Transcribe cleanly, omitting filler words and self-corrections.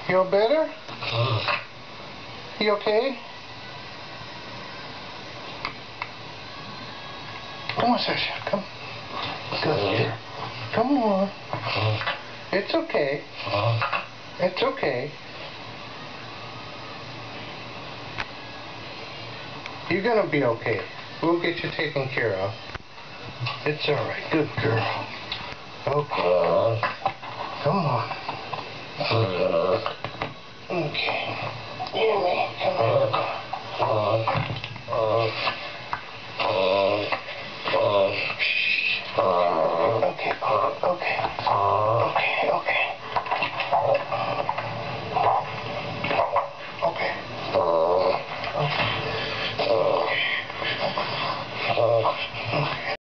Feel better? You okay? Come on, Sasha. Come. Good. Come on. It's okay. It's okay. You're gonna be okay. We'll get you taken care of. It's alright. Good girl. Okay. Come on. Okay. Yummy. Come here. Okay. Okay. Okay. Okay.